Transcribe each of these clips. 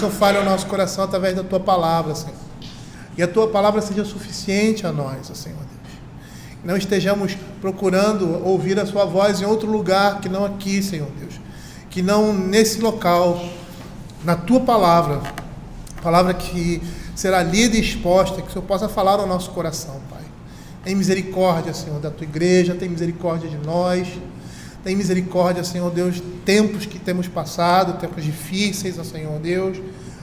Senhor, fale ao nosso coração através da Tua palavra, Senhor. E a Tua palavra seja suficiente a nós, Senhor Deus. Que não estejamos procurando ouvir a Sua voz em outro lugar que não aqui, Senhor Deus. Que não nesse local, na Tua palavra, palavra que será lida e exposta, que o Senhor possa falar ao nosso coração, Pai. Tem misericórdia, Senhor, da Tua igreja, tem misericórdia de nós. Tem misericórdia, Senhor Deus, tempos que temos passado, tempos difíceis, ó Senhor Deus.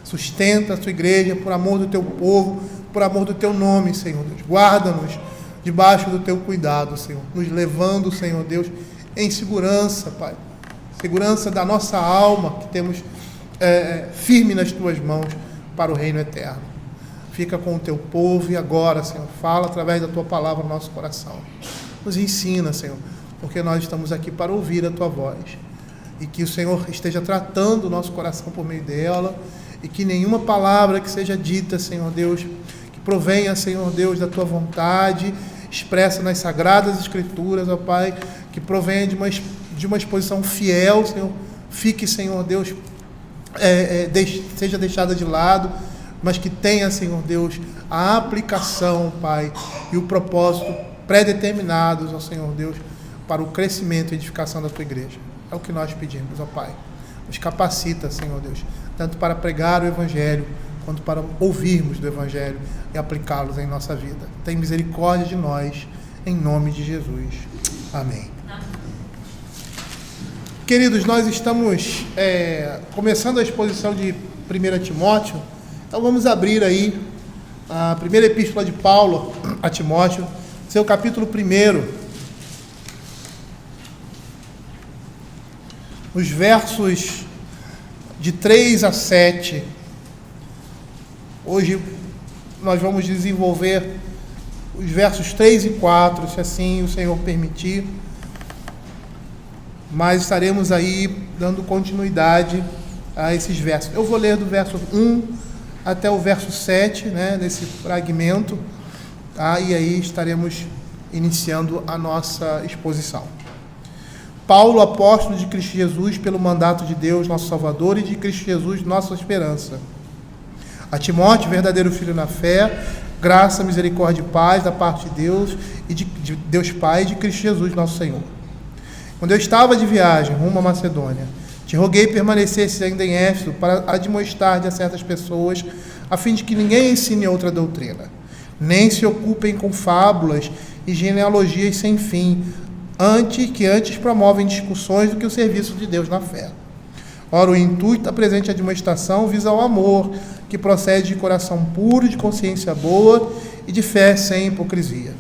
Sustenta a Tua igreja por amor do Teu povo, por amor do Teu nome, Senhor Deus. Guarda-nos debaixo do Teu cuidado, Senhor. Nos levando, Senhor Deus, em segurança, Pai. Segurança da nossa alma, que temos firme nas Tuas mãos para o reino eterno. Fica com o Teu povo e agora, Senhor, fala através da Tua palavra no nosso coração. Nos ensina, Senhor, porque nós estamos aqui para ouvir a Tua voz. E que o Senhor esteja tratando o nosso coração por meio dela. E que nenhuma palavra que seja dita, Senhor Deus, que provenha, Senhor Deus, da Tua vontade, expressa nas Sagradas Escrituras, ó Pai, que provenha de uma exposição fiel, Senhor, fique, Senhor Deus, seja deixada de lado, mas que tenha, Senhor Deus, a aplicação, Pai, e o propósito pré-determinados, ó Senhor Deus, para o crescimento e edificação da Tua igreja. É o que nós pedimos, ó Pai. Nos capacita, Senhor Deus, tanto para pregar o Evangelho, quanto para ouvirmos do Evangelho e aplicá-los em nossa vida. Tem misericórdia de nós, em nome de Jesus. Amém. Queridos, nós estamos começando a exposição de 1 Timóteo, então vamos abrir aí a primeira epístola de Paulo a Timóteo, seu capítulo 1. Os versos de 3 a 7. Hoje nós vamos desenvolver os versos 3 e 4, se assim o Senhor permitir. Mas estaremos aí dando continuidade a esses versos. Eu vou ler do verso 1 até o verso 7, né, nesse fragmento, tá? E aí estaremos iniciando a nossa exposição. Paulo, apóstolo de Cristo Jesus, pelo mandato de Deus, nosso Salvador, e de Cristo Jesus, nossa esperança. A Timóteo, verdadeiro filho na fé, graça, misericórdia e paz da parte de Deus e de Deus Pai e de Cristo Jesus, nosso Senhor. Quando eu estava de viagem rumo à Macedônia, te roguei permanecesse ainda em Éfeso para admoestar a certas pessoas, a fim de que ninguém ensine outra doutrina, nem se ocupem com fábulas e genealogias sem fim, que antes promovem discussões do que o serviço de Deus na fé. Ora, o intuito da presente admoestação visa ao amor, que procede de coração puro, de consciência boa e de fé sem hipocrisia.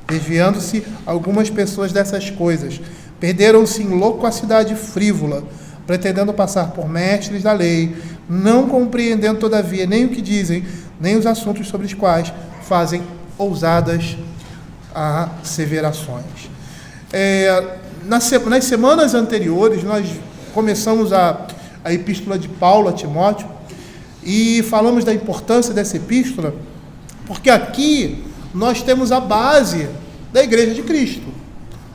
Desviando-se algumas pessoas dessas coisas, perderam-se em loquacidade frívola, pretendendo passar por mestres da lei, não compreendendo, todavia, nem o que dizem, nem os assuntos sobre os quais fazem ousadas asseverações. Nas semanas anteriores, nós começamos a epístola de Paulo a Timóteo e falamos da importância dessa epístola, porque aqui nós temos a base da Igreja de Cristo,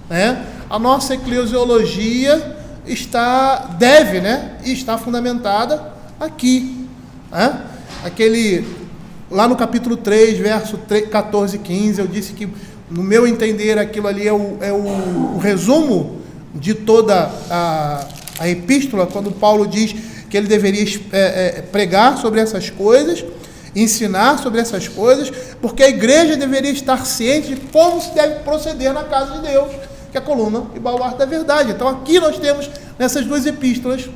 né? A nossa eclesiologia está fundamentada aqui, né? Lá no capítulo 3, verso 14 e 15, eu disse que, no meu entender, aquilo ali é o resumo de toda a epístola, quando Paulo diz que ele deveria pregar sobre essas coisas, ensinar sobre essas coisas, porque a igreja deveria estar ciente de como se deve proceder na casa de Deus, que é a coluna e baluarte da verdade. Então aqui nós temos, nessas duas epístolas,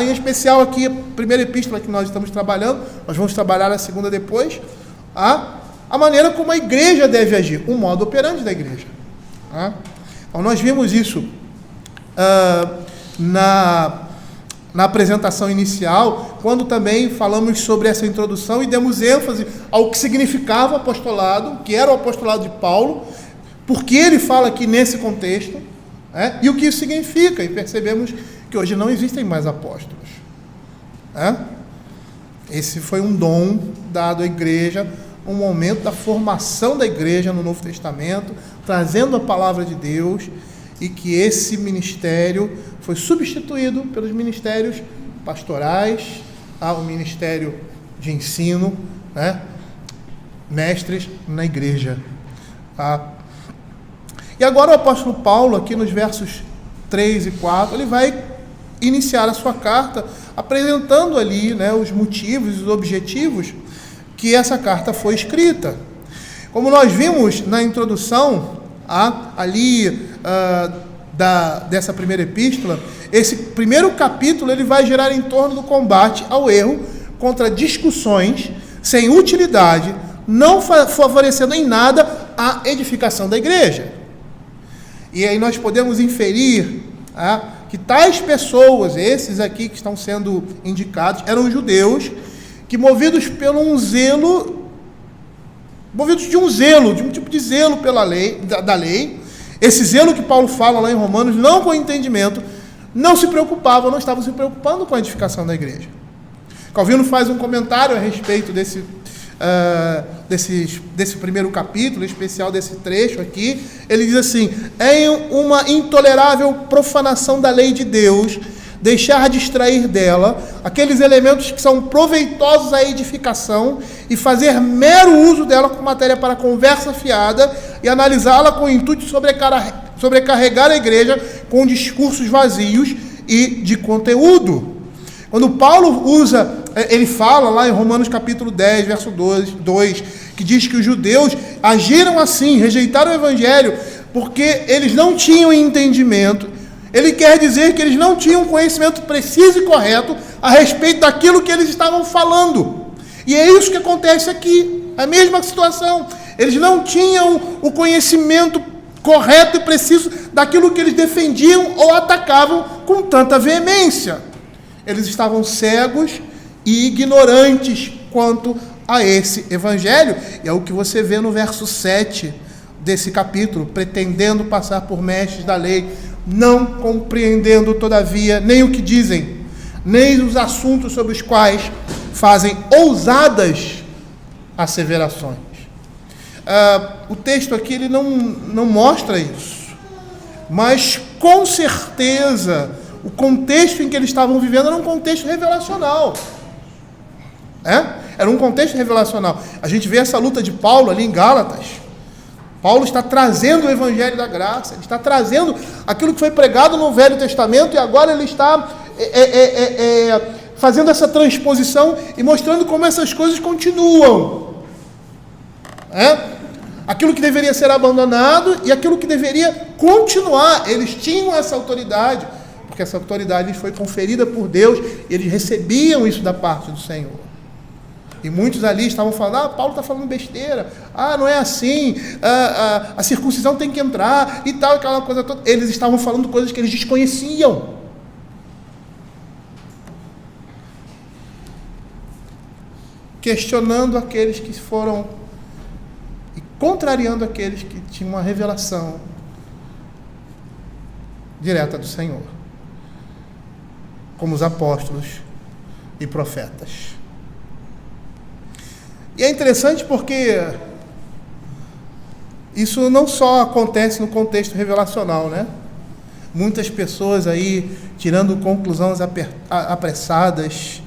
em especial aqui a primeira epístola que nós estamos trabalhando, nós vamos trabalhar a segunda depois, a maneira como a igreja deve agir, o modo operante da igreja. Então nós vimos isso na apresentação inicial, quando também falamos sobre essa introdução e demos ênfase ao que significava o apostolado, que era o apostolado de Paulo, porque ele fala aqui nesse contexto, e o que isso significa, e percebemos que hoje não existem mais apóstolos. Esse foi um dom dado à igreja, um momento da formação da igreja no Novo Testamento, trazendo a palavra de Deus, e que esse ministério foi substituído pelos ministérios pastorais, o ministério de ensino, né? Mestres na igreja. Tá? E agora o apóstolo Paulo, aqui nos versos 3 e 4, ele vai iniciar a sua carta apresentando ali, né, os motivos e os objetivos que essa carta foi escrita. Como nós vimos na introdução dessa primeira epístola, esse primeiro capítulo ele vai girar em torno do combate ao erro contra discussões sem utilidade, não favorecendo em nada a edificação da igreja. E aí nós podemos inferir que tais pessoas, esses aqui que estão sendo indicados, eram judeus que movidos de um zelo, de um tipo de zelo pela lei, da lei, esse zelo que Paulo fala lá em Romanos, não com entendimento, não estavam se preocupando com a edificação da igreja. Calvino faz um comentário a respeito desse primeiro capítulo, em especial desse trecho aqui. Ele diz assim: é uma intolerável profanação da lei de Deus deixar de extrair dela aqueles elementos que são proveitosos à edificação e fazer mero uso dela como matéria para conversa fiada e analisá-la com o intuito de sobrecarregar a igreja com discursos vazios e de conteúdo. Quando Paulo ele fala lá em Romanos capítulo 10, verso 2, que diz que os judeus agiram assim, rejeitaram o evangelho, porque eles não tinham entendimento. Ele quer dizer que eles não tinham conhecimento preciso e correto a respeito daquilo que eles estavam falando. E é isso que acontece aqui, a mesma situação. Eles não tinham o conhecimento correto e preciso daquilo que eles defendiam ou atacavam com tanta veemência. Eles estavam cegos e ignorantes quanto a esse evangelho. E é o que você vê no verso 7 desse capítulo: pretendendo passar por mestres da lei, não compreendendo todavia nem o que dizem, nem os assuntos sobre os quais fazem ousadas asseverações. O texto aqui ele não mostra isso, mas com certeza o contexto em que eles estavam vivendo era um contexto revelacional. Era um contexto revelacional. A gente vê essa luta de Paulo ali em Gálatas. Paulo está trazendo o evangelho da graça, ele está trazendo aquilo que foi pregado no Velho Testamento, e agora ele está fazendo essa transposição e mostrando como essas coisas continuam. Aquilo que deveria ser abandonado e aquilo que deveria continuar. Eles tinham essa autoridade, porque essa autoridade lhes foi conferida por Deus, e eles recebiam isso da parte do Senhor. E muitos ali estavam falando: Paulo está falando besteira, não é assim, a circuncisão tem que entrar, e tal, aquela coisa toda. Eles estavam falando coisas que eles desconheciam. Questionando aqueles que foram, e contrariando aqueles que tinham uma revelação direta do Senhor, como os apóstolos e profetas. E é interessante porque isso não só acontece no contexto revelacional, né? Muitas pessoas aí tirando conclusões apressadas,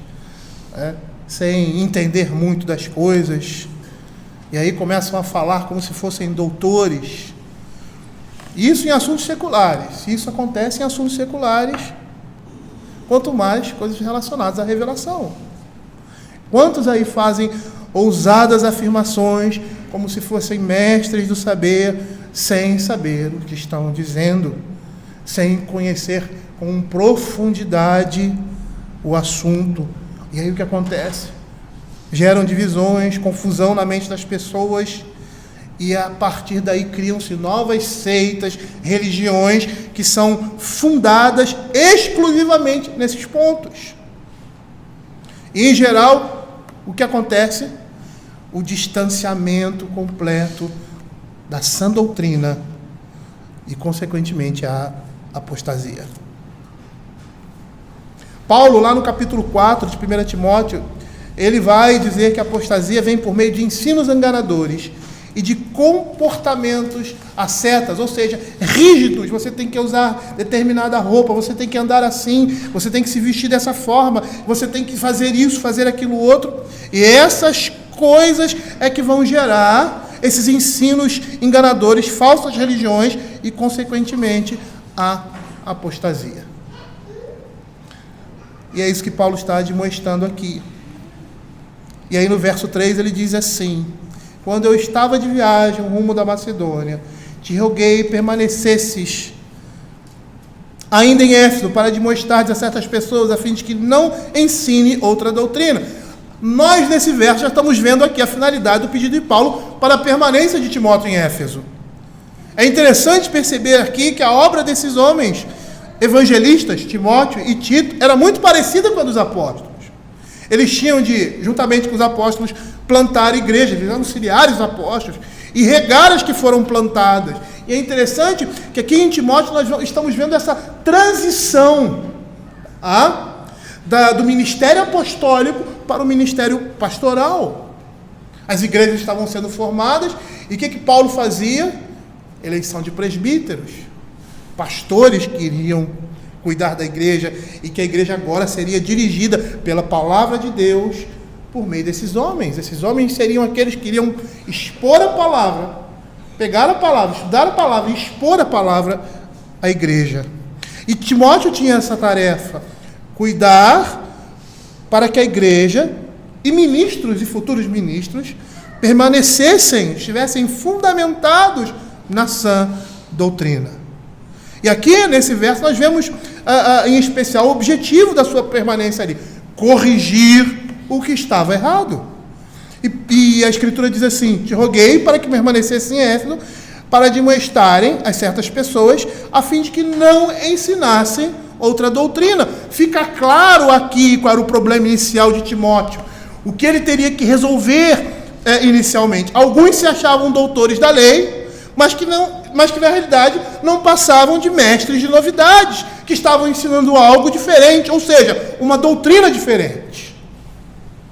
sem entender muito das coisas, e aí começam a falar como se fossem doutores. Isso em assuntos seculares. Isso acontece em assuntos seculares, quanto mais coisas relacionadas à revelação. Quantos aí fazem ousadas afirmações, como se fossem mestres do saber, sem saber o que estão dizendo, sem conhecer com profundidade o assunto. E aí o que acontece? Geram divisões, confusão na mente das pessoas, e a partir daí criam-se novas seitas, religiões que são fundadas exclusivamente nesses pontos. E, em geral, o que acontece? O distanciamento completo da sã doutrina e, consequentemente, a apostasia. Paulo, lá no capítulo 4 de 1 Timóteo, ele vai dizer que a apostasia vem por meio de ensinos enganadores e de comportamentos ascetas, ou seja, rígidos. Você tem que usar determinada roupa, você tem que andar assim, você tem que se vestir dessa forma, você tem que fazer isso, fazer aquilo outro. E essas coisas é que vão gerar esses ensinos enganadores, falsas religiões e, consequentemente, a apostasia. E é isso que Paulo está admoestando aqui. E aí no verso 3 ele diz assim: quando eu estava de viagem rumo da Macedônia, te roguei permanecesses ainda em Éfeso para admoestar a certas pessoas, a fim de que não ensine outra doutrina. Nós nesse verso já estamos vendo aqui a finalidade do pedido de Paulo para a permanência de Timóteo em Éfeso. É interessante perceber aqui que a obra desses homens evangelistas, Timóteo e Tito, era muito parecida com a dos apóstolos. Eles tinham de, juntamente com os apóstolos, plantar igrejas, eles auxiliares dos apóstolos, e regar as que foram plantadas. E é interessante que aqui em Timóteo nós estamos vendo essa transição do ministério apostólico para o ministério pastoral. As igrejas estavam sendo formadas, e o que Paulo fazia? Eleição de presbíteros, pastores que iriam cuidar da igreja, e que a igreja agora seria dirigida pela palavra de Deus por meio desses homens. Esses homens seriam aqueles que iriam expor a palavra, pegar a palavra, estudar a palavra e expor a palavra à igreja. E Timóteo tinha essa tarefa, cuidar para que a igreja e ministros e futuros ministros permanecessem, estivessem fundamentados na sã doutrina. E aqui, nesse verso, nós vemos, em especial, o objetivo da sua permanência ali: corrigir o que estava errado. E a Escritura diz assim: te roguei para que permanecessem em Éfeso, para admoestarem as certas pessoas, a fim de que não ensinassem outra doutrina. Fica claro aqui qual era o problema inicial de Timóteo, o que ele teria que resolver inicialmente. Alguns se achavam doutores da lei, mas que na realidade não passavam de mestres de novidades, que estavam ensinando algo diferente, ou seja, uma doutrina diferente.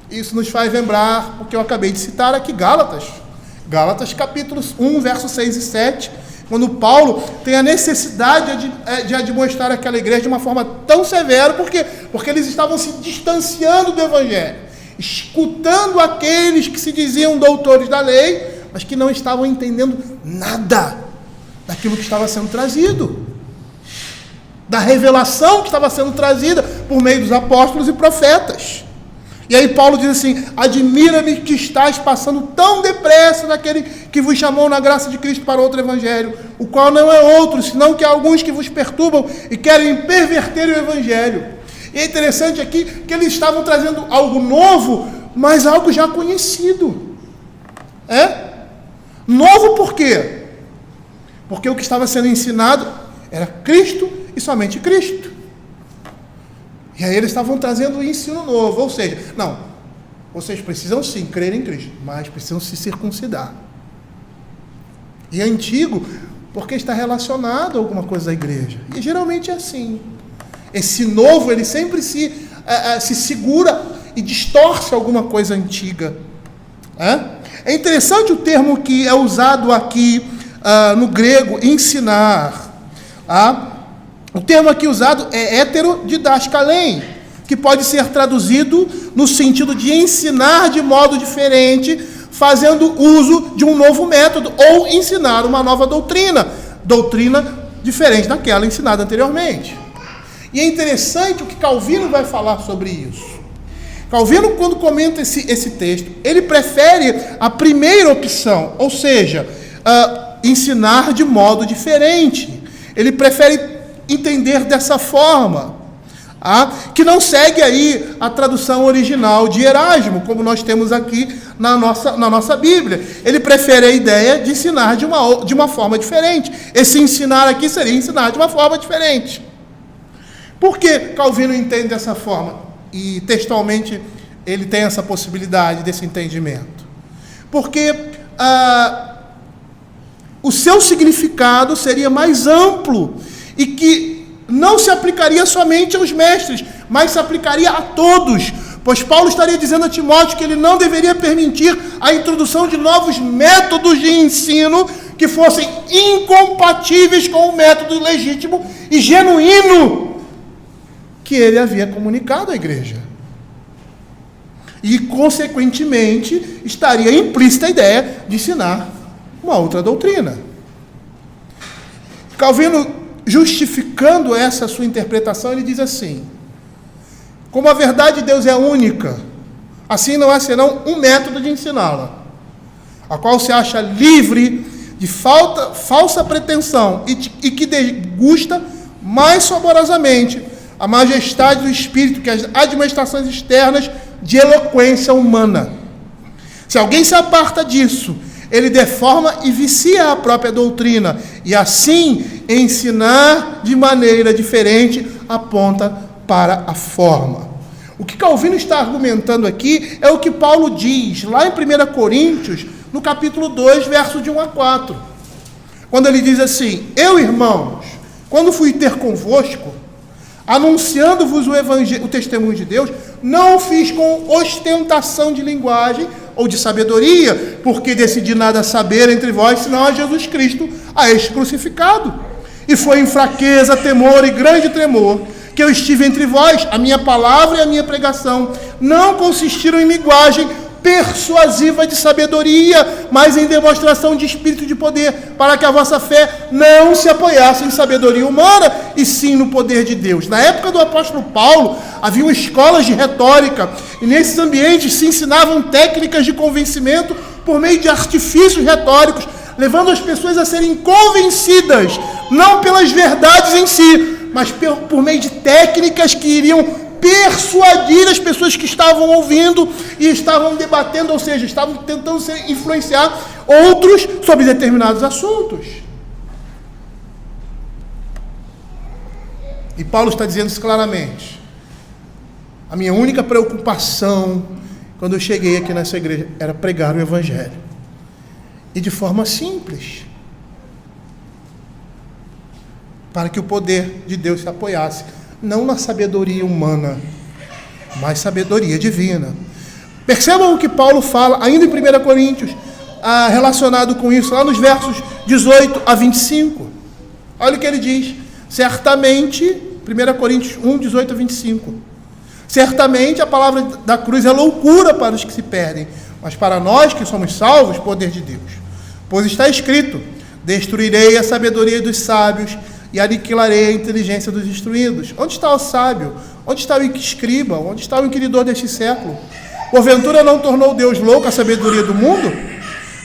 Isso nos faz lembrar o que eu acabei de citar aqui, Gálatas capítulos 1, versos 6 e 7, quando Paulo tem a necessidade de admoestar aquela igreja de uma forma tão severa, porque eles estavam se distanciando do Evangelho, escutando aqueles que se diziam doutores da lei, mas que não estavam entendendo nada daquilo que estava sendo trazido, da revelação que estava sendo trazida por meio dos apóstolos e profetas. E aí Paulo diz assim: admira-me que estáis passando tão depressa naquele que vos chamou na graça de Cristo para outro evangelho, o qual não é outro, senão que há alguns que vos perturbam e querem perverter o evangelho. E é interessante aqui que eles estavam trazendo algo novo, mas algo já conhecido. Novo por quê? Porque o que estava sendo ensinado era Cristo e somente Cristo. E aí eles estavam trazendo um ensino novo, ou seja, não, vocês precisam sim crer em Cristo, mas precisam se circuncidar. E é antigo porque está relacionado a alguma coisa da igreja. E geralmente é assim. Esse novo, ele sempre se segura e distorce alguma coisa antiga. É interessante o termo que é usado aqui no grego, ensinar. O termo aqui usado é heterodidaskalem, que pode ser traduzido no sentido de ensinar de modo diferente, fazendo uso de um novo método, ou ensinar uma nova doutrina diferente daquela ensinada anteriormente. E é interessante o que Calvino vai falar sobre isso. Calvino, quando comenta esse texto, ele prefere a primeira opção, ou seja, ensinar de modo diferente. Ele prefere entender dessa forma, que não segue aí a tradução original de Erasmo, como nós temos aqui na nossa Bíblia. Ele prefere a ideia de ensinar de uma forma diferente. Esse ensinar aqui seria ensinar de uma forma diferente. Por que Calvino entende dessa forma? E textualmente ele tem essa possibilidade desse entendimento. Porque o seu significado seria mais amplo e que não se aplicaria somente aos mestres, mas se aplicaria a todos, Pois Paulo estaria dizendo a Timóteo que ele não deveria permitir a introdução de novos métodos de ensino que fossem incompatíveis com o método legítimo e genuíno que ele havia comunicado à igreja. E, consequentemente, estaria implícita a ideia de ensinar uma outra doutrina. Calvino, justificando essa sua interpretação, ele diz assim: como a verdade de Deus é única, assim não há senão um método de ensiná-la, a qual se acha livre de falsa pretensão e que degusta mais saborosamente a majestade do Espírito que as admoestações externas de eloquência humana. Se alguém se aparta disso, ele deforma e vicia a própria doutrina, e assim ensinar de maneira diferente aponta para a forma. O que Calvino está argumentando aqui é o que Paulo diz lá em 1 Coríntios, no capítulo 2, versos de 1 a 4. Quando ele diz assim: eu, irmãos, quando fui ter convosco, anunciando-vos o testemunho de Deus, não o fiz com ostentação de linguagem ou de sabedoria, porque decidi nada saber entre vós, senão a Jesus Cristo, a este crucificado. E foi em fraqueza, temor e grande tremor que eu estive entre vós. A minha palavra e a minha pregação não consistiram em linguagem persuasiva de sabedoria, mas em demonstração de espírito de poder, para que a vossa fé não se apoiasse em sabedoria humana, e sim no poder de Deus. Na época do apóstolo Paulo, haviam escolas de retórica, e nesses ambientes se ensinavam técnicas de convencimento por meio de artifícios retóricos, levando as pessoas a serem convencidas, não pelas verdades em si, mas por meio de técnicas que iriam persuadir as pessoas que estavam ouvindo e estavam debatendo, ou seja, estavam tentando influenciar outros sobre determinados assuntos. E Paulo está dizendo isso claramente. A minha única preocupação quando eu cheguei aqui nessa igreja era pregar o Evangelho. E de forma simples. Para que o poder de Deus se apoiasse não na sabedoria humana, mas sabedoria divina. Percebam o que Paulo fala, ainda em 1 Coríntios, relacionado com isso, lá nos versos 18 a 25. Olha o que ele diz. Certamente, 1 Coríntios 1, 18 a 25. Certamente a palavra da cruz é loucura para os que se perdem, mas para nós que somos salvos, poder de Deus. Pois está escrito: destruirei a sabedoria dos sábios e aniquilarei a inteligência dos instruídos. Onde está o sábio? Onde está o escriba? Onde está o inquiridor deste século? Porventura não tornou Deus louco a sabedoria do mundo?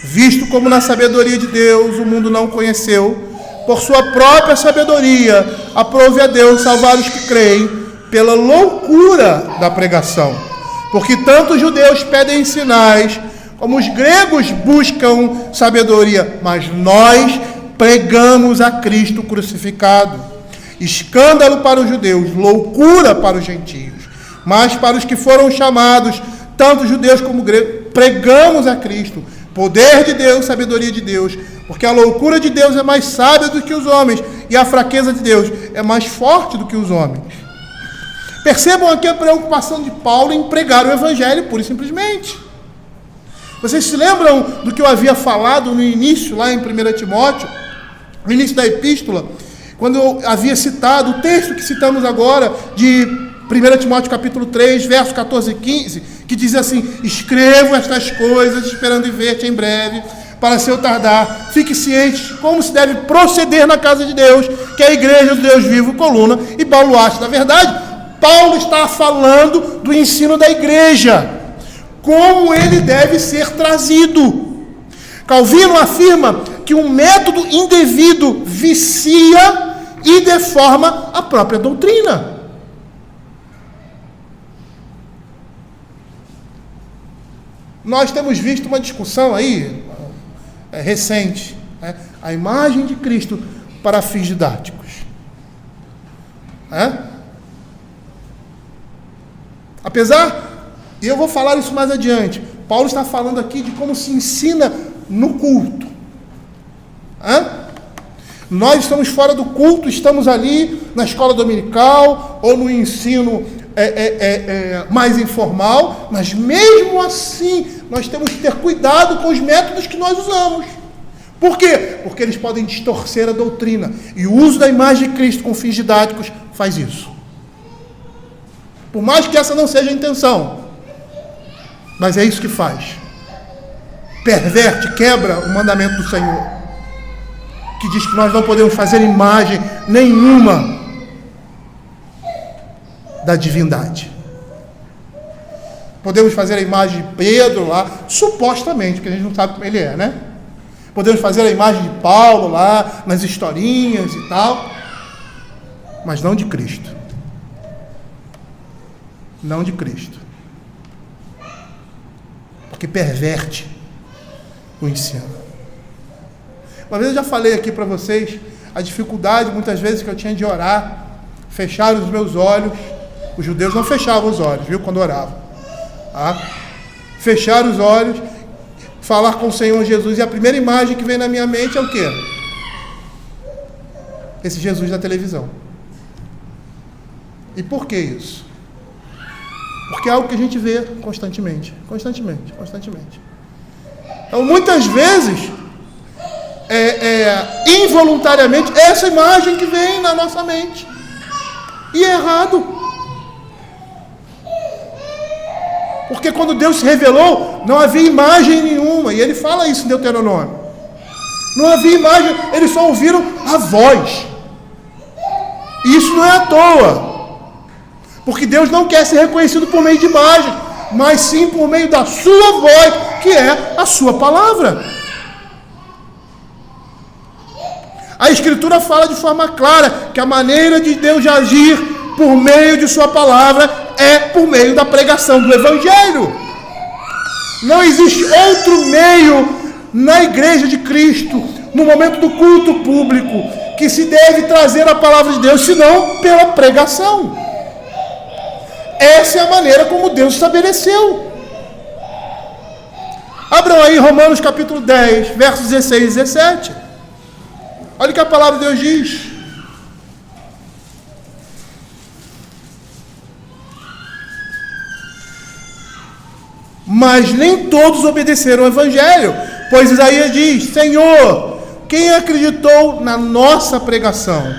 Visto como na sabedoria de Deus o mundo não conheceu, por sua própria sabedoria aprove a Deus salvar os que creem pela loucura da pregação. Porque tanto os judeus pedem sinais, como os gregos buscam sabedoria, mas nós pregamos a Cristo crucificado, escândalo para os judeus, loucura para os gentios, mas para os que foram chamados, tanto judeus como gregos, pregamos a Cristo, poder de Deus, sabedoria de Deus, porque a loucura de Deus é mais sábia do que os homens, e a fraqueza de Deus é mais forte do que os homens. Percebam aqui a preocupação de Paulo em pregar o Evangelho, pura e simplesmente. Vocês se lembram do que eu havia falado no início, lá em 1 Timóteo, no início da epístola, quando eu havia citado o texto que citamos agora, de 1 Timóteo capítulo 3, versos 14 e 15, que diz assim: escrevo estas coisas, esperando em ver-te em breve, para se eu tardar, fique ciente como se deve proceder na casa de Deus, que é a igreja do Deus vivo, coluna e baluarte da verdade. Paulo está falando do ensino da igreja, como ele deve ser trazido. Calvino afirma que um método indevido vicia e deforma a própria doutrina. Nós temos visto uma discussão aí, recente, a imagem de Cristo para fins didáticos. Apesar, e eu vou falar isso mais adiante, Paulo está falando aqui de como se ensina no culto. Nós estamos fora do culto, estamos ali na escola dominical ou no ensino mais informal, mas mesmo assim nós temos que ter cuidado com os métodos que nós usamos. Por quê? Porque eles podem distorcer a doutrina. E o uso da imagem de Cristo com fins didáticos faz isso. Por mais que essa não seja a intenção. Mas é isso que faz. Perverte, quebra o mandamento do Senhor, que diz que nós não podemos fazer imagem nenhuma da divindade. Podemos fazer a imagem de Pedro lá, supostamente, porque a gente não sabe como ele é, né? Podemos fazer a imagem de Paulo lá, nas historinhas e tal, mas não de Cristo. Não de Cristo. Porque perverte o ensino. Uma vez eu já falei aqui para vocês a dificuldade, muitas vezes, que eu tinha de orar, fechar os meus olhos. Os judeus não fechavam os olhos, viu, quando oravam. Fechar os olhos, falar com o Senhor Jesus, e a primeira imagem que vem na minha mente é o quê? Esse Jesus da televisão. E por que isso? Porque é algo que a gente vê constantemente. Então, muitas vezes, involuntariamente, essa imagem que vem na nossa mente. E é errado. Porque quando Deus se revelou, não havia imagem nenhuma. E ele fala isso em Deuteronômio. Não havia imagem, eles só ouviram a voz. E isso não é à toa. Porque Deus não quer ser reconhecido por meio de imagem, mas sim por meio da sua voz, que é a sua palavra. A Escritura fala de forma clara que a maneira de Deus agir por meio de sua palavra é por meio da pregação do Evangelho. Não existe outro meio na igreja de Cristo, no momento do culto público, que se deve trazer a palavra de Deus, senão pela pregação. Essa é a maneira como Deus estabeleceu. Abram aí Romanos capítulo 10, versos 16 e 17. Olha o que a palavra de Deus diz. Mas nem todos obedeceram ao Evangelho, pois Isaías diz: Senhor, quem acreditou na nossa pregação?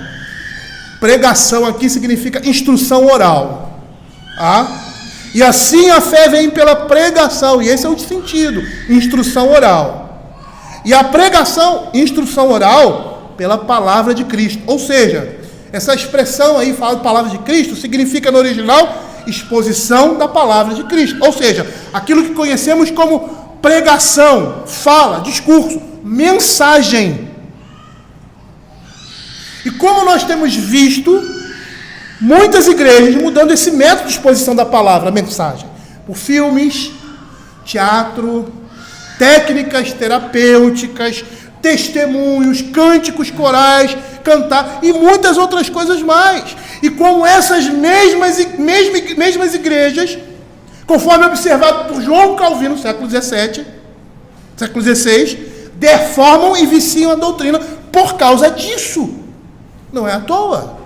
Pregação aqui significa instrução oral. E assim a fé vem pela pregação, e esse é o sentido, instrução oral. E a pregação, instrução oral, pela palavra de Cristo. Ou seja, essa expressão aí, fala de palavra de Cristo, significa no original, exposição da palavra de Cristo. Ou seja, aquilo que conhecemos como pregação, fala, discurso, mensagem. E como nós temos visto muitas igrejas mudando esse método de exposição da palavra, a mensagem, por filmes, teatro, técnicas terapêuticas, testemunhos, cânticos corais, cantar e muitas outras coisas mais. E como essas mesmas igrejas, conforme observado por João Calvino no século XVII, século XVI, deformam e viciam a doutrina por causa disso. Não é à toa.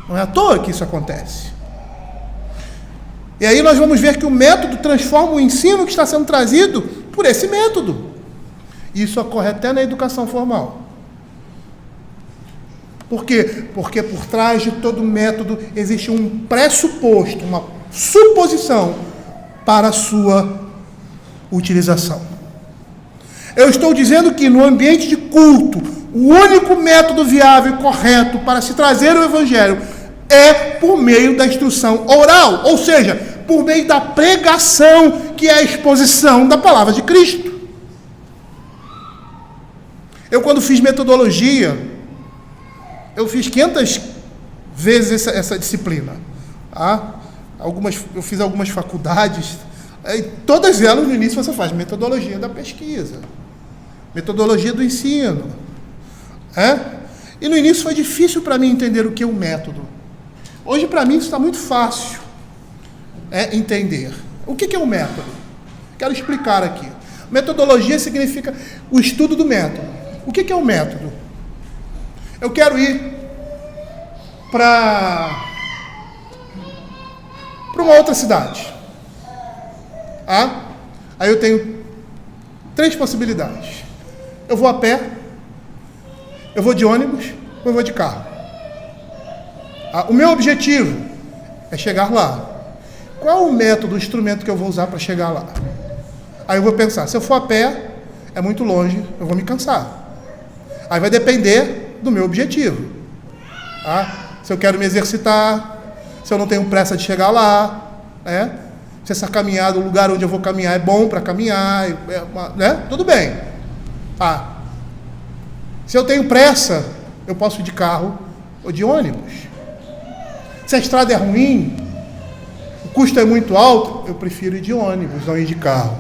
Não é à toa que isso acontece. E aí nós vamos ver que o método transforma o ensino que está sendo trazido por esse método. E isso ocorre até na educação formal. Por quê? Porque por trás de todo método existe um pressuposto, uma suposição para a sua utilização. Eu estou dizendo que no ambiente de culto, o único método viável e correto para se trazer o Evangelho é por meio da instrução oral, ou seja, por meio da pregação, que é a exposição da palavra de Cristo. Eu, quando fiz metodologia, eu fiz 500 vezes essa disciplina. Eu fiz algumas faculdades, e todas elas no início você faz metodologia da pesquisa, metodologia do ensino. E no início foi difícil para mim entender o que é um método. Hoje, para mim, isso está muito fácil entender. O que é um método? Quero explicar aqui. Metodologia significa o estudo do método. O que é um método? Eu quero ir para para uma outra cidade. Aí eu tenho 3 possibilidades. Eu vou a pé, eu vou de ônibus ou eu vou de carro. O meu objetivo é chegar lá. Qual o método, o instrumento que eu vou usar para chegar lá? Aí eu vou pensar, se eu for a pé, é muito longe, eu vou me cansar. Aí vai depender do meu objetivo. Se eu quero me exercitar, se eu não tenho pressa de chegar lá, se essa caminhada, o lugar onde eu vou caminhar é bom para caminhar, tudo bem. Se eu tenho pressa, eu posso ir de carro ou de ônibus. Se a estrada é ruim, o custo é muito alto, eu prefiro ir de ônibus, não ir de carro.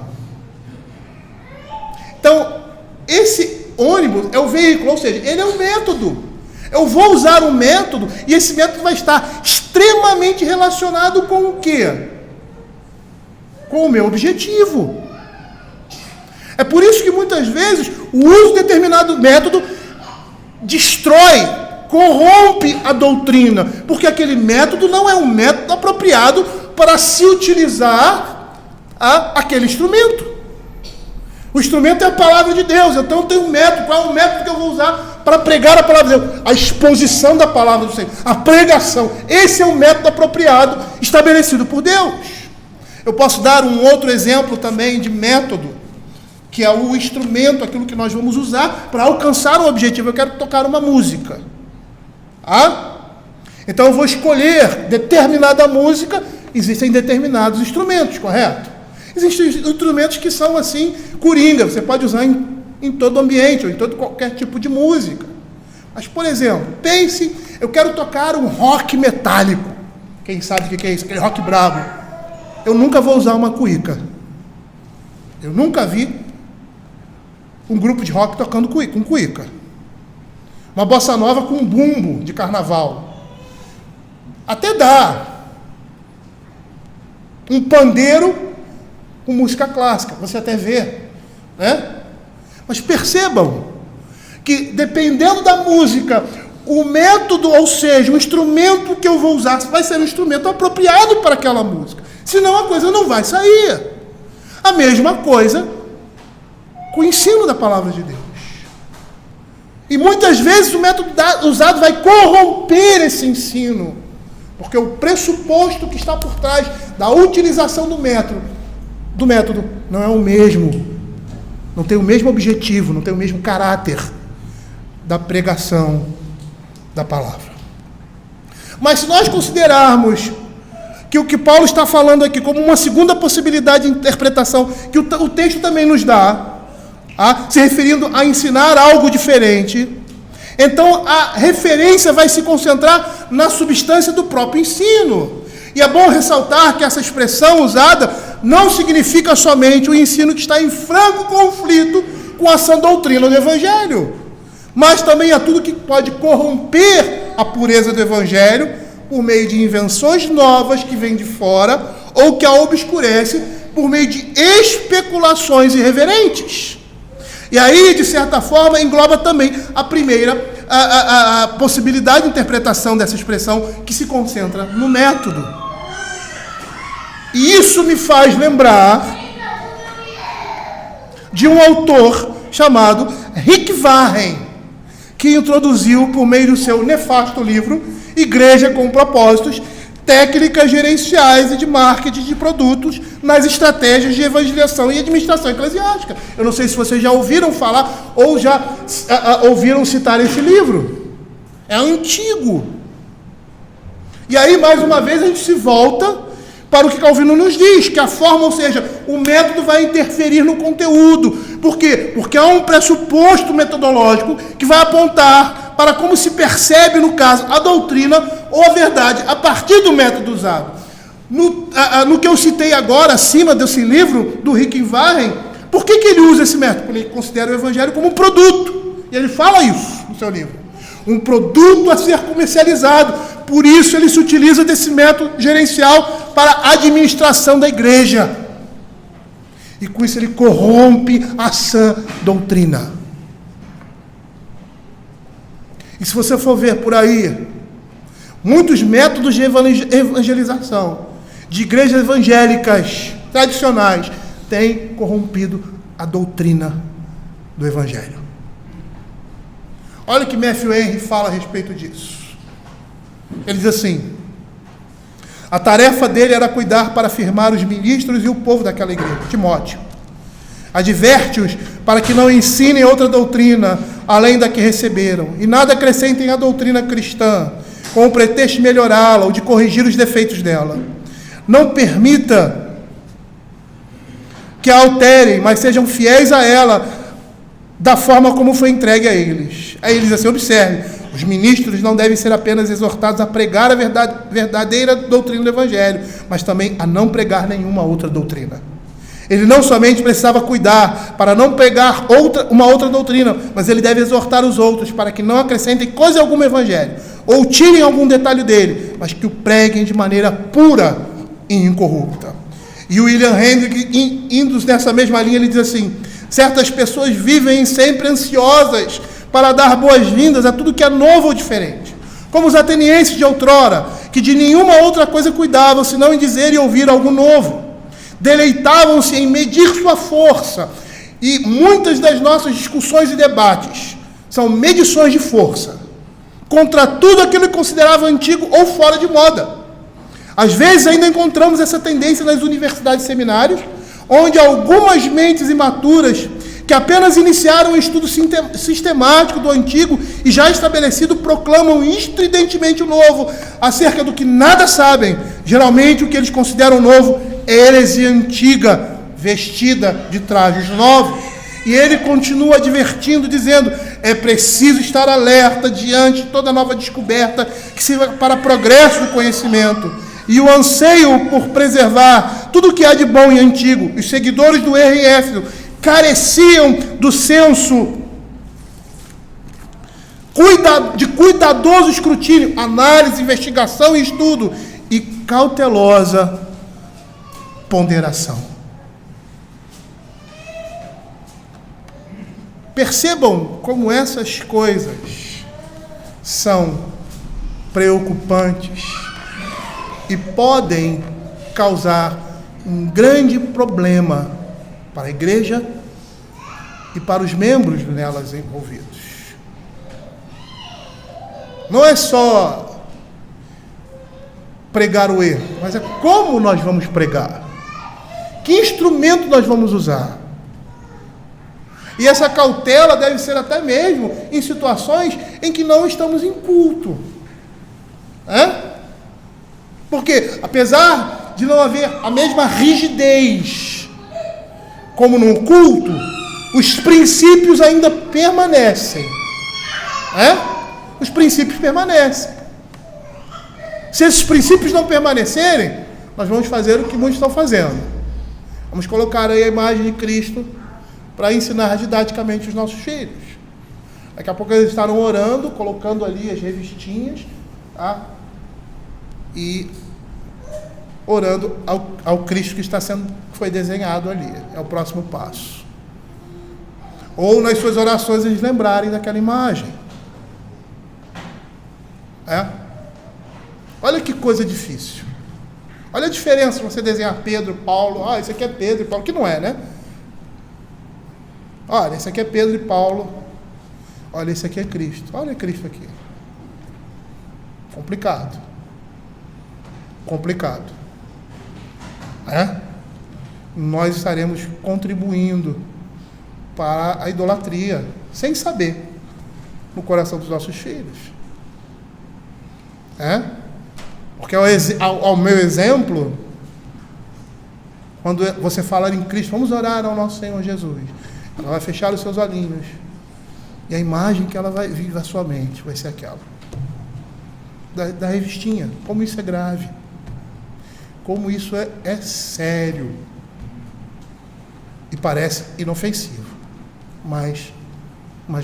Então, esse ônibus é o veículo, ou seja, ele é um método. Eu vou usar um método e esse método vai estar extremamente relacionado com o quê? Com o meu objetivo. É por isso que muitas vezes o uso de determinado método destrói, corrompe a doutrina, porque aquele método não é um método apropriado para se utilizar aquele instrumento. O instrumento é a palavra de Deus, então eu tenho um método. Qual é o método que eu vou usar para pregar a palavra de Deus? A exposição da palavra do Senhor, a pregação. Esse é o método apropriado, estabelecido por Deus. Eu posso dar um outro exemplo também de método, que é o instrumento, aquilo que nós vamos usar para alcançar um objetivo. Eu quero tocar uma música. Então eu vou escolher determinada música. Existem determinados instrumentos, correto? Existem instrumentos que são assim, coringa, você pode usar em todo ambiente, ou em todo qualquer tipo de música. Mas, por exemplo, pense, eu quero tocar um rock metálico. Quem sabe o que é isso? Aquele rock bravo. Eu nunca vou usar uma cuíca. Eu nunca vi um grupo de rock tocando com cuíca. Uma bossa nova com um bumbo de carnaval. Até dá. Um pandeiro com música clássica, você até vê, Mas percebam que, dependendo da música, o método, ou seja, o instrumento que eu vou usar, vai ser um instrumento apropriado para aquela música. Senão a coisa não vai sair. A mesma coisa com o ensino da palavra de Deus. E muitas vezes o método usado vai corromper esse ensino, porque o pressuposto que está por trás da utilização do método não é o mesmo, não tem o mesmo objetivo, não tem o mesmo caráter da pregação da palavra. Mas se nós considerarmos que o que Paulo está falando aqui como uma segunda possibilidade de interpretação, que o texto também nos dá, se referindo a ensinar algo diferente, então a referência vai se concentrar na substância do próprio ensino. E é bom ressaltar que essa expressão usada não significa somente o ensino que está em franco conflito com a sã doutrina do Evangelho, mas também a tudo que pode corromper a pureza do Evangelho por meio de invenções novas que vêm de fora ou que a obscurece por meio de especulações irreverentes. E aí, de certa forma, engloba também a primeira, a possibilidade de interpretação dessa expressão, que se concentra no método. E isso me faz lembrar de um autor chamado Rick Warren, que introduziu, por meio do seu nefasto livro, Igreja com Propósitos, técnicas gerenciais e de marketing de produtos nas estratégias de evangelização e administração eclesiástica. Eu não sei se vocês já ouviram falar ou já ouviram citar esse livro. É antigo. E aí, mais uma vez, a gente se volta para o que Calvino nos diz, que a forma, ou seja, o método vai interferir no conteúdo. Por quê? Porque há um pressuposto metodológico que vai apontar para como se percebe, no caso, a doutrina ou a verdade, a partir do método usado. No que eu citei agora, acima desse livro, do Rick Warren, por que ele usa esse método? Porque ele considera o Evangelho como um produto. E ele fala isso no seu livro. Um produto a ser comercializado. Por isso ele se utiliza desse método gerencial para a administração da igreja. E com isso ele corrompe a sã doutrina. E se você for ver por aí, muitos métodos de evangelização de igrejas evangélicas tradicionais tem corrompido a doutrina do Evangelho. Olha o que Matthew Henry fala a respeito disso. Ele diz assim: a tarefa dele era cuidar para firmar os ministros e o povo daquela igreja. Timóteo adverte-os para que não ensinem outra doutrina além da que receberam, e nada acrescentem à doutrina cristã, com o pretexto de melhorá-la ou de corrigir os defeitos dela. Não permita que a alterem, mas sejam fiéis a ela, da forma como foi entregue a eles. Aí ele diz assim: observe, os ministros não devem ser apenas exortados a pregar a verdadeira doutrina do Evangelho, mas também a não pregar nenhuma outra doutrina. Ele não somente precisava cuidar para não pregar uma outra doutrina, mas ele deve exortar os outros para que não acrescentem coisa alguma ao Evangelho, ou tirem algum detalhe dele, mas que o preguem de maneira pura e incorrupta. E o William Hendrick, indo nessa mesma linha, ele diz assim: certas pessoas vivem sempre ansiosas para dar boas-vindas a tudo que é novo ou diferente, como os atenienses de outrora, que de nenhuma outra coisa cuidavam, senão em dizer e ouvir algo novo. Deleitavam-se em medir sua força, e muitas das nossas discussões e debates são medições de força, contra tudo aquilo que considerava antigo ou fora de moda. Às vezes ainda encontramos essa tendência nas universidades e seminários, onde algumas mentes imaturas que apenas iniciaram um estudo sistemático do antigo e já estabelecido proclamam estridentemente o novo, acerca do que nada sabem. Geralmente o que eles consideram novo é heresia antiga, vestida de trajes novos. E ele continua advertindo, dizendo: é preciso estar alerta diante de toda nova descoberta que sirva para progresso do conhecimento. E o anseio por preservar tudo o que há de bom e antigo. Os seguidores do erro em Éfeso careciam do senso de cuidadoso escrutínio, análise, investigação e estudo, e cautelosa ponderação. Percebam como essas coisas são preocupantes e podem causar um grande problema para a igreja e para os membros nelas envolvidos. Não é só pregar o erro, mas é como nós vamos pregar. Que instrumento nós vamos usar? E essa cautela deve ser até mesmo em situações em que não estamos em culto. Porque, apesar de não haver a mesma rigidez como num culto, os princípios ainda permanecem. Os princípios permanecem. Se esses princípios não permanecerem, nós vamos fazer o que muitos estão fazendo. Vamos colocar aí a imagem de Cristo para ensinar didaticamente os nossos filhos. Daqui a pouco eles estarão orando, colocando ali as revistinhas, tá? E orando ao Cristo que foi desenhado ali. É o próximo passo. Ou nas suas orações eles lembrarem daquela imagem. Olha que coisa difícil. Olha a diferença você desenhar Pedro, Paulo. Esse aqui é Pedro e Paulo, que não é, né? Olha, esse aqui é Pedro e Paulo. Olha, esse aqui é Cristo. Olha Cristo aqui. Complicado. Nós estaremos contribuindo para a idolatria, sem saber, no coração dos nossos filhos. Porque ao meu exemplo, quando você falar em Cristo, vamos orar ao nosso Senhor Jesus, ela vai fechar os seus olhinhos, e a imagem que ela vai vir à sua mente vai ser aquela da revistinha. Como isso é grave, como isso é sério, e parece inofensivo, mas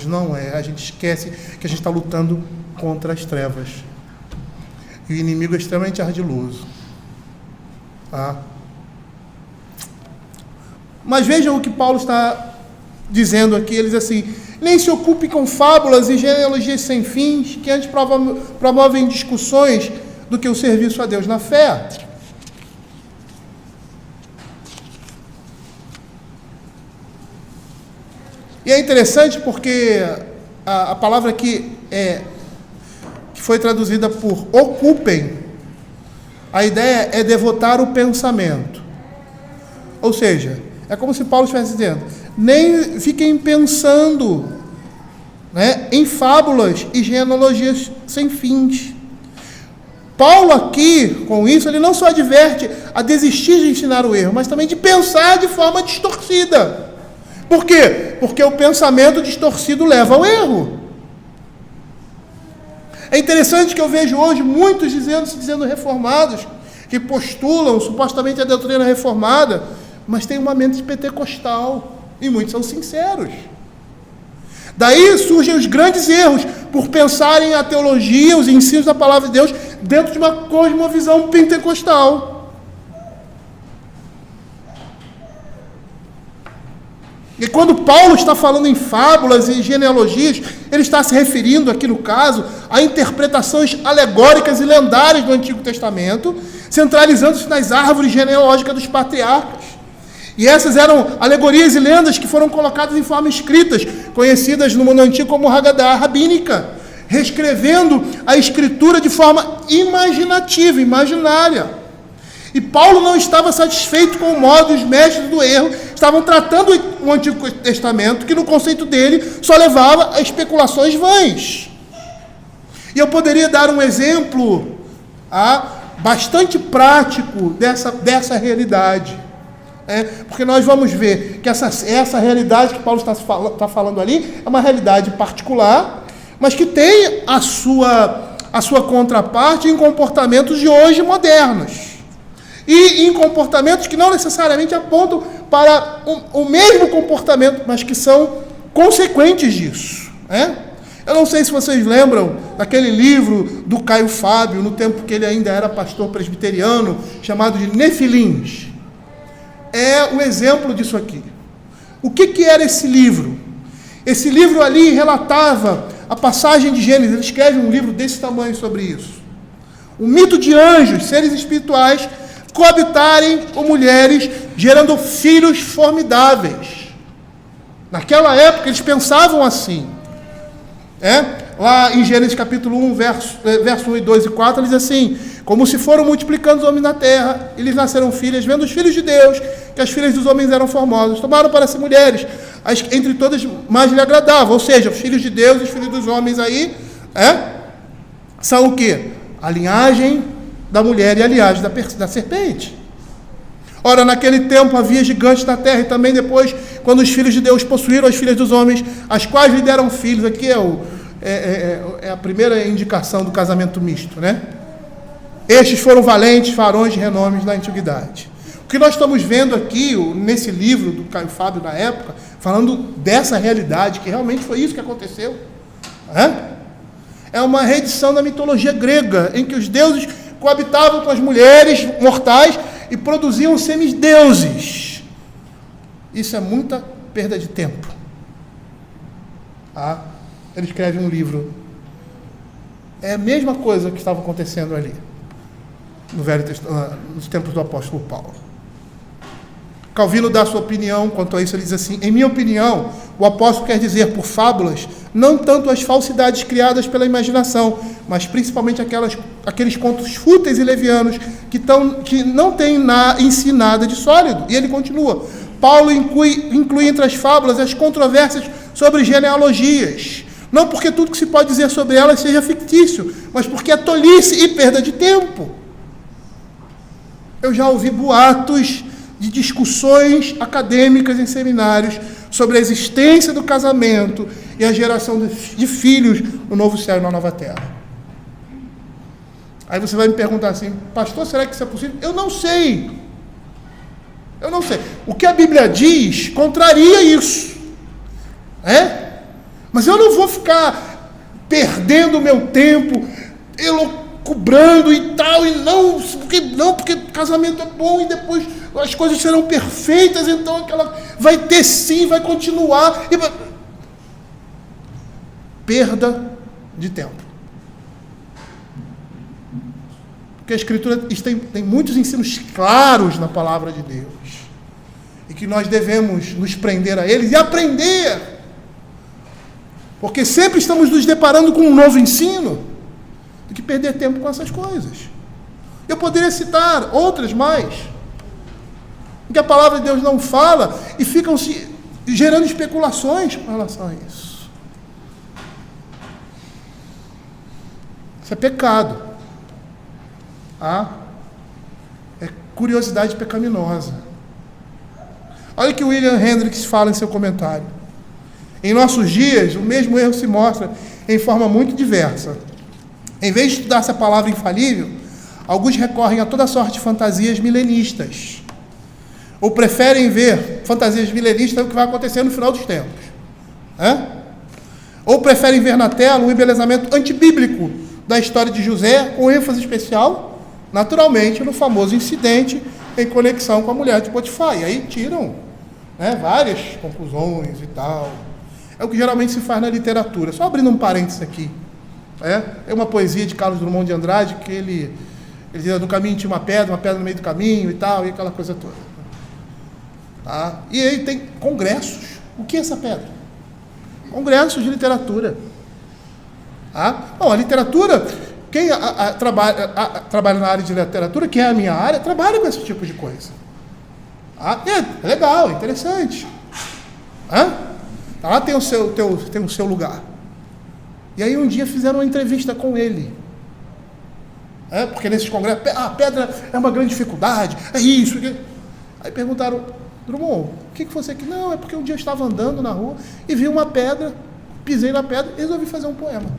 não é. A gente esquece que a gente está lutando contra as trevas, e o inimigo é extremamente ardiloso, Mas vejam o que Paulo está dizendo aqui. Ele diz assim: nem se ocupe com fábulas e genealogias sem fins, que antes promovem discussões do que o serviço a Deus na fé. E é interessante porque a palavra que foi traduzida por ocupem, a ideia é devotar o pensamento. Ou seja, é como se Paulo estivesse dizendo, nem fiquem pensando, né, em fábulas e genealogias sem fins. Paulo aqui, com isso, ele não só adverte a desistir de ensinar o erro, mas também de pensar de forma distorcida. Por quê? Porque o pensamento distorcido leva ao erro. É interessante que eu vejo hoje muitos se dizendo reformados, que postulam supostamente a doutrina reformada, mas têm uma mente pentecostal, e muitos são sinceros. Daí surgem os grandes erros, por pensarem a teologia, os ensinos da palavra de Deus, dentro de uma cosmovisão pentecostal. E quando Paulo está falando em fábulas e genealogias, ele está se referindo aqui no caso a interpretações alegóricas e lendárias do Antigo Testamento, centralizando-se nas árvores genealógicas dos patriarcas. E essas eram alegorias e lendas que foram colocadas em forma escritas, conhecidas no mundo antigo como Haggadah rabínica, reescrevendo a escritura de forma imaginativa, imaginária. E Paulo não estava satisfeito com o modo, os mestres do erro estavam tratando o Antigo Testamento, que no conceito dele só levava a especulações vãs. E eu poderia dar um exemplo bastante prático dessa realidade. Porque nós vamos ver que essa realidade que Paulo está falando ali é uma realidade particular, mas que tem a sua contraparte em comportamentos de hoje modernos. E em comportamentos que não necessariamente apontam para o mesmo comportamento, mas que são consequentes disso. Eu não sei se vocês lembram daquele livro do Caio Fábio, no tempo que ele ainda era pastor presbiteriano, chamado de Nefilins. É o exemplo disso aqui. O que era esse livro? Esse livro ali relatava a passagem de Gênesis. Ele escreve um livro desse tamanho sobre isso. O mito de anjos, seres espirituais, coabitarem com mulheres, gerando filhos formidáveis. Naquela época eles pensavam assim. Lá em Gênesis capítulo 1, verso 1 e 2 e 4, ele diz assim: como se foram multiplicando os homens na terra, eles nasceram filhas, vendo os filhos de Deus, que as filhas dos homens eram formosas, tomaram para si mulheres, entre todas mais lhe agradavam. Ou seja, os filhos de Deus e os filhos dos homens aí, são o quê? A linhagem da mulher e a linhagem da serpente. Ora, naquele tempo havia gigantes na terra, e também depois, quando os filhos de Deus possuíram as filhas dos homens, as quais lhe deram filhos. Aqui é a primeira indicação do casamento misto, né? Estes foram valentes varões de renomes na antiguidade. O que nós estamos vendo aqui, nesse livro do Caio Fábio na época, falando dessa realidade, que realmente foi isso que aconteceu. É uma reedição da mitologia grega, em que os deuses coabitavam com as mulheres mortais e produziam semideuses. Isso é muita perda de tempo. Ele escreve um livro. É a mesma coisa que estava acontecendo ali, no Velho Testamento, nos tempos do apóstolo Paulo. Calvino dá a sua opinião quanto a isso. Ele diz assim: em minha opinião, o apóstolo quer dizer por fábulas não tanto as falsidades criadas pela imaginação, mas principalmente aqueles contos fúteis e levianos que não têm em si nada de sólido. E ele continua: Paulo inclui entre as fábulas as controvérsias sobre genealogias, não porque tudo que se pode dizer sobre elas seja fictício, mas porque é tolice e perda de tempo. Eu já ouvi boatos de discussões acadêmicas em seminários sobre a existência do casamento e a geração de filhos no novo céu e na nova terra. Aí você vai me perguntar assim: pastor, será que isso é possível? Eu não sei. O que a Bíblia diz contraria isso. Mas eu não vou ficar perdendo o meu tempo, elucubrando e tal, e porque casamento é bom e depois as coisas serão perfeitas, então aquela vai ter sim, vai continuar. Perda de tempo. Porque a Escritura tem muitos ensinos claros na palavra de Deus, e que nós devemos nos prender a eles e aprender Porque sempre estamos nos deparando com um novo ensino, do que perder tempo com essas coisas. Eu poderia citar outras mais, em que a palavra de Deus não fala e ficam se gerando especulações com relação a isso. Isso é pecado. É curiosidade pecaminosa. Olha o que William Hendricks fala em seu comentário. Em nossos dias, o mesmo erro se mostra em forma muito diversa. Em vez de estudar essa palavra infalível, alguns recorrem a toda sorte de fantasias milenistas. Ou preferem ver fantasias milenistas o que vai acontecer no final dos tempos. Ou preferem ver na tela um embelezamento antibíblico da história de José, com ênfase especial, naturalmente, no famoso incidente em conexão com a mulher de Potifar. E aí tiram várias conclusões e tal. É o que geralmente se faz na literatura. Só abrindo um parênteses aqui. É uma poesia de Carlos Drummond de Andrade que ele diz: no caminho tinha uma pedra no meio do caminho e tal, e aquela coisa toda. E aí tem congressos. O que é essa pedra? Congressos de literatura. Bom, a literatura, quem trabalha na área de literatura, que é a minha área, trabalha com esse tipo de coisa. É legal, interessante. Lá tem o seu lugar. E aí um dia fizeram uma entrevista com ele. Porque nesses congressos, a pedra é uma grande dificuldade, é isso. Aí perguntaram: Drummond, o que você quer? Não, é porque um dia eu estava andando na rua e vi uma pedra, pisei na pedra e resolvi fazer um poema.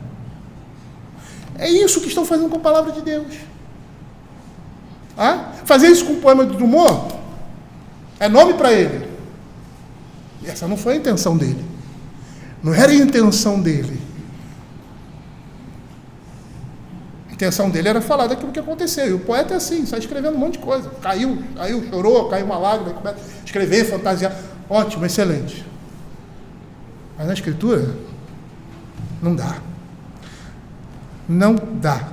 É isso que estão fazendo com a palavra de Deus. Fazer isso com o poema de Drummond é nome para ele. Essa não foi a intenção dele. Não era a intenção dele. A intenção dele era falar daquilo que aconteceu. E o poeta é assim, sai escrevendo um monte de coisa. Caiu, chorou, caiu uma lágrima, começa a escrever, fantasiar. Ótimo, excelente. Mas na escritura, não dá. Não dá.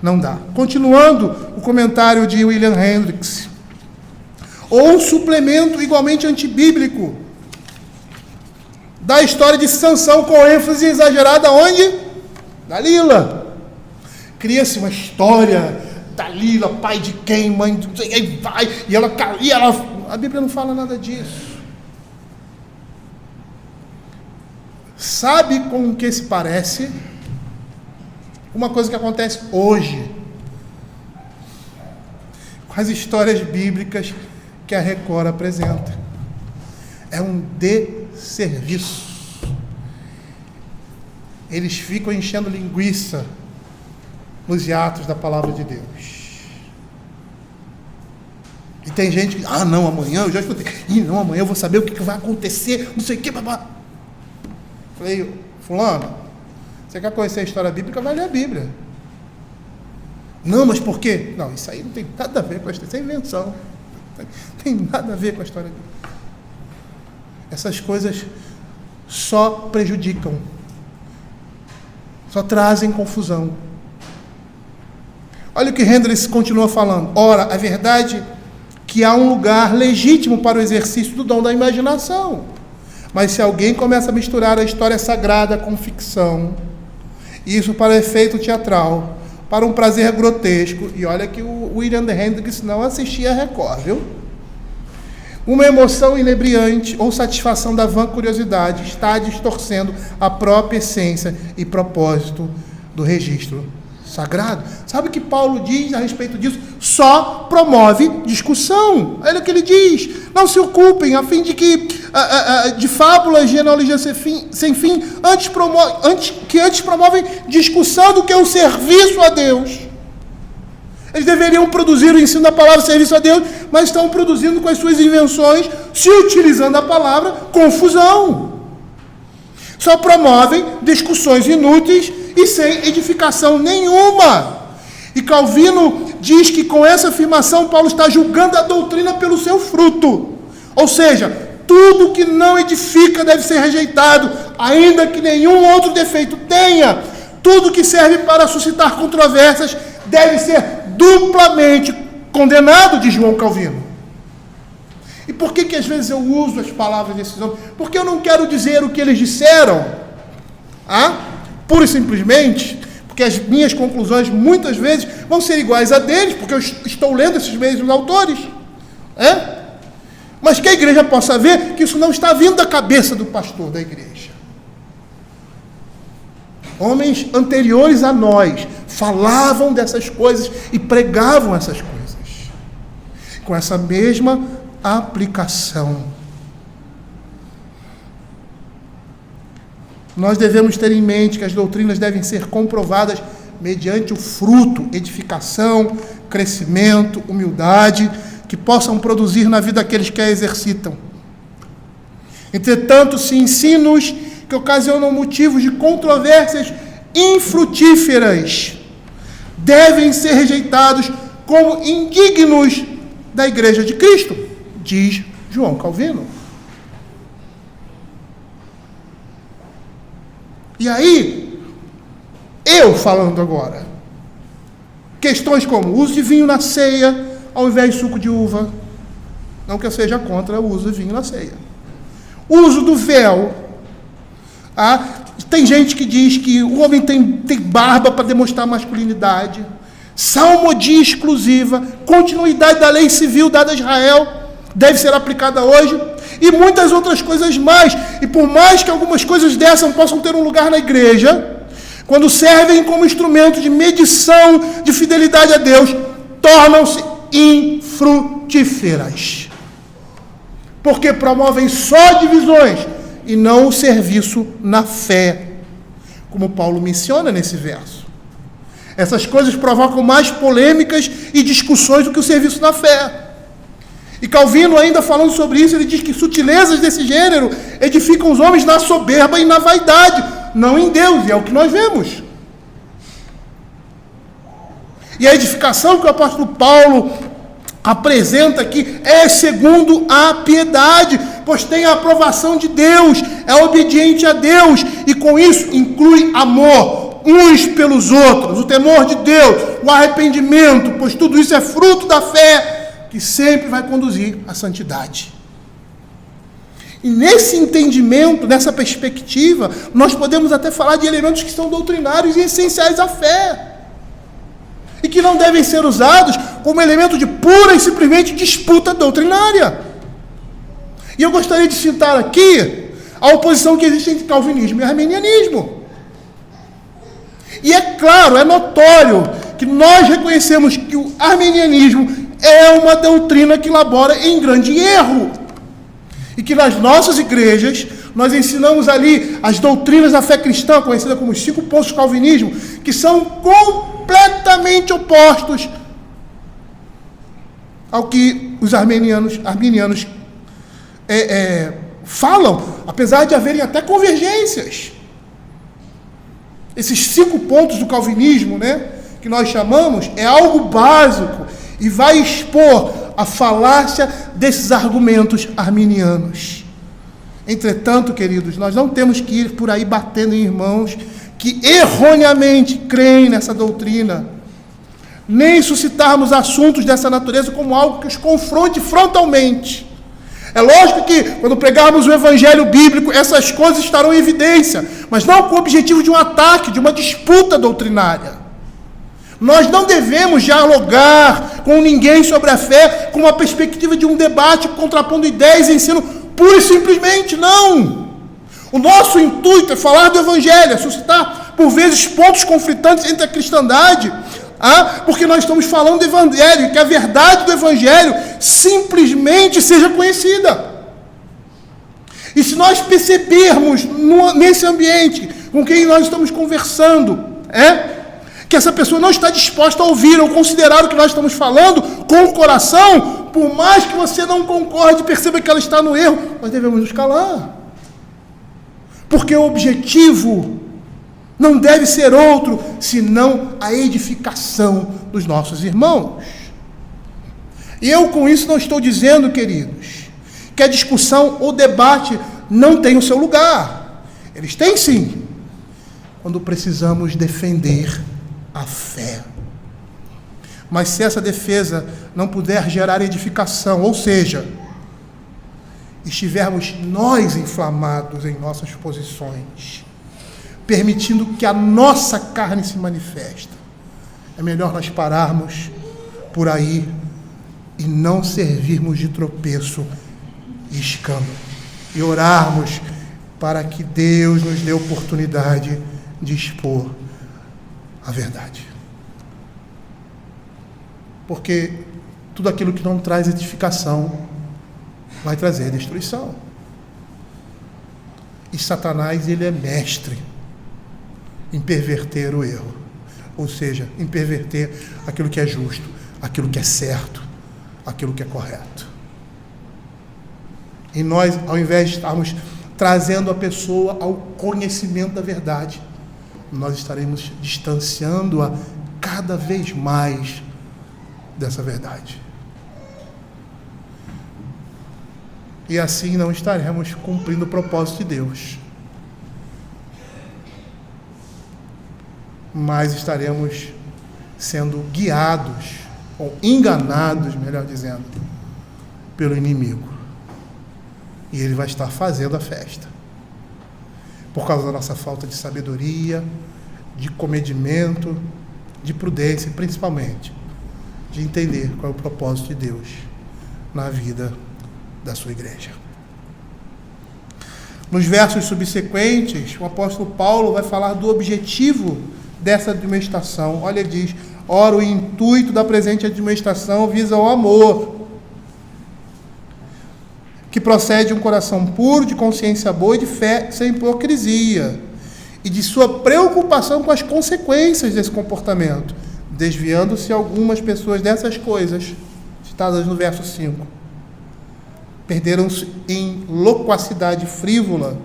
Não dá. Continuando o comentário de William Hendricks. Ou um suplemento igualmente antibíblico da história de Sansão, com ênfase exagerada onde? Dalila. Cria-se uma história, Dalila, pai de quem, mãe de quem, aí vai, e ela. A Bíblia não fala nada disso. Sabe com o que se parece? Uma coisa que acontece hoje, com as histórias bíblicas que a Record apresenta. É um desserviço. Eles ficam enchendo linguiça nos hiatos da palavra de Deus. E tem gente que, não, amanhã eu já escutei. Amanhã eu vou saber o que vai acontecer, não sei o que, babá. Falei: fulano, você quer conhecer a história bíblica? Vai ler a Bíblia. Não, mas por quê? Não, isso aí não tem nada a ver com a história, isso é invenção. Não tem nada a ver com a história bíblica. Essas coisas só prejudicam, só trazem confusão. Olha o que Hendricks continua falando. Ora, a verdade é que há um lugar legítimo para o exercício do dom da imaginação. Mas se alguém começa a misturar a história sagrada com ficção, isso para efeito teatral, para um prazer grotesco, e olha que o William Hendricks não assistia a Record, viu? Uma emoção inebriante ou satisfação da vã curiosidade está distorcendo a própria essência e propósito do registro sagrado. Sabe o que Paulo diz a respeito disso? Só promove discussão. Olha o que ele diz: não se ocupem a fim de que de fábulas, genealogias sem fim, antes promovem discussão do que o serviço a Deus. Eles deveriam produzir o ensino da palavra, serviço a Deus, mas estão produzindo com as suas invenções, se utilizando a palavra, confusão. Só promovem discussões inúteis e sem edificação nenhuma. E Calvino diz que com essa afirmação Paulo está julgando a doutrina pelo seu fruto. Ou seja, tudo que não edifica deve ser rejeitado, ainda que nenhum outro defeito tenha. Tudo que serve para suscitar controvérsias deve ser duplamente condenado, diz João Calvino. E por que às vezes eu uso as palavras desses homens? Porque eu não quero dizer o que eles disseram. Pura e simplesmente, porque as minhas conclusões muitas vezes vão ser iguais a deles, porque eu estou lendo esses mesmos autores, mas que a igreja possa ver que isso não está vindo da cabeça do pastor da igreja. Homens anteriores a nós falavam dessas coisas e pregavam essas coisas, com essa mesma aplicação. Nós devemos ter em mente que as doutrinas devem ser comprovadas mediante o fruto, edificação, crescimento, humildade, que possam produzir na vida daqueles que a exercitam. Entretanto, se ensinos que ocasionam motivos de controvérsias infrutíferas devem ser rejeitados como indignos da Igreja de Cristo, diz João Calvino. E aí, eu falando agora, questões como uso de vinho na ceia ao invés de suco de uva, não que eu seja contra o uso de vinho na ceia. Uso do véu. Tem gente que diz que o homem tem barba para demonstrar masculinidade, salmodia exclusiva, continuidade da lei civil dada a Israel, deve ser aplicada hoje, e muitas outras coisas mais. E por mais que algumas coisas dessas possam ter um lugar na igreja, quando servem como instrumento de medição de fidelidade a Deus, tornam-se infrutíferas, porque promovem só divisões e não o serviço na fé, como Paulo menciona nesse verso. Essas coisas provocam mais polêmicas e discussões do que o serviço na fé. E Calvino, ainda falando sobre isso, ele diz que sutilezas desse gênero edificam os homens na soberba e na vaidade, não em Deus, e é o que nós vemos. E a edificação que o apóstolo Paulo apresenta aqui é segundo a piedade, pois tem a aprovação de Deus, é obediente a Deus, e com isso inclui amor uns pelos outros, o temor de Deus, o arrependimento, pois tudo isso é fruto da fé, que sempre vai conduzir à santidade. E nesse entendimento, nessa perspectiva, nós podemos até falar de elementos que são doutrinários e essenciais à fé, e que não devem ser usados como elemento de pura e simplesmente disputa doutrinária. E eu gostaria de citar aqui a oposição que existe entre calvinismo e arminianismo. E é claro, é notório que nós reconhecemos que o arminianismo é uma doutrina que labora em grande erro. E que nas nossas igrejas, nós ensinamos ali as doutrinas da fé cristã, conhecida como os 5 pontos do calvinismo, que são completamente opostos ao que os arminianos falam, apesar de haverem até convergências. Esses 5 pontos do calvinismo, que nós chamamos, é algo básico e vai expor a falácia desses argumentos arminianos. Entretanto, queridos, nós não temos que ir por aí batendo em irmãos que erroneamente creem nessa doutrina, nem suscitarmos assuntos dessa natureza como algo que os confronte frontalmente. É lógico que, quando pregarmos o evangelho bíblico, essas coisas estarão em evidência, mas não com o objetivo de um ataque, de uma disputa doutrinária. Nós não devemos dialogar com ninguém sobre a fé com uma perspectiva de um debate contrapondo ideias e ensino pura e simplesmente, não. O nosso intuito é falar do evangelho, é suscitar, por vezes, pontos conflitantes entre a cristandade, porque nós estamos falando do evangelho, e que a verdade do evangelho simplesmente seja conhecida. E se nós percebermos nesse ambiente com quem nós estamos conversando, que essa pessoa não está disposta a ouvir ou considerar o que nós estamos falando com o coração, por mais que você não concorde e perceba que ela está no erro, nós devemos nos calar. Porque o objetivo não deve ser outro, senão a edificação dos nossos irmãos. E eu com isso não estou dizendo, queridos, que a discussão ou debate não tem o seu lugar. Eles têm sim, quando precisamos defender a fé. Mas se essa defesa não puder gerar edificação, ou seja, estivermos nós inflamados em nossas posições, permitindo que a nossa carne se manifeste. É melhor nós pararmos por aí e não servirmos de tropeço e escândalo. E orarmos para que Deus nos dê oportunidade de expor a verdade. Porque tudo aquilo que não traz edificação vai trazer destruição. E Satanás, ele é mestre em perverter o erro. Ou seja, em perverter aquilo que é justo, aquilo que é certo, aquilo que é correto. E nós, ao invés de estarmos trazendo a pessoa ao conhecimento da verdade, nós estaremos distanciando-a cada vez mais dessa verdade. E assim não estaremos cumprindo o propósito de Deus, mas estaremos sendo guiados, ou enganados, melhor dizendo, pelo inimigo. E ele vai estar fazendo a festa, por causa da nossa falta de sabedoria, de comedimento, de prudência, principalmente, de entender qual é o propósito de Deus na vida da sua igreja. Nos versos subsequentes, o apóstolo Paulo vai falar do objetivo dessa admoestação. Olha, ele diz: ora, o intuito da presente admoestação visa o amor, que procede de um coração puro, de consciência boa e de fé sem hipocrisia, e de sua preocupação com as consequências desse comportamento, desviando-se algumas pessoas dessas coisas, citadas no verso 5. Perderam-se em loquacidade frívola,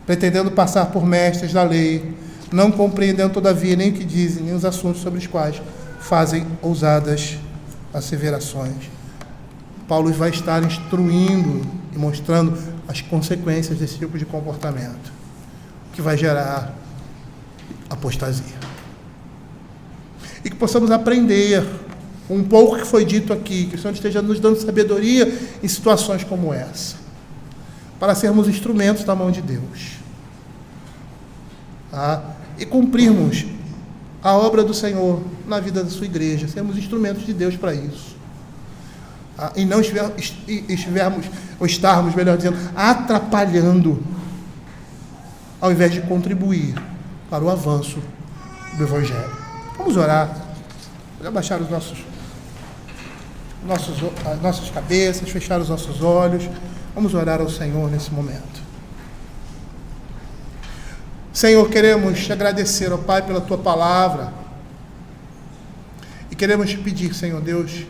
pretendendo passar por mestres da lei, não compreendendo todavia nem o que dizem, nem os assuntos sobre os quais fazem ousadas asseverações. Paulo vai estar instruindo e mostrando as consequências desse tipo de comportamento, que vai gerar apostasia. E que possamos aprender um pouco que foi dito aqui, que o Senhor esteja nos dando sabedoria em situações como essa, para sermos instrumentos da mão de Deus, tá? E cumprirmos a obra do Senhor na vida da sua igreja, sermos instrumentos de Deus para isso, tá? E não estarmos, melhor dizendo, atrapalhando, ao invés de contribuir para o avanço do Evangelho. Vamos orar, vamos abaixar as nossas cabeças, fechar os nossos olhos. Vamos orar ao Senhor nesse momento. Senhor, queremos te agradecer, ó Pai, pela tua palavra, e queremos te pedir, Senhor Deus,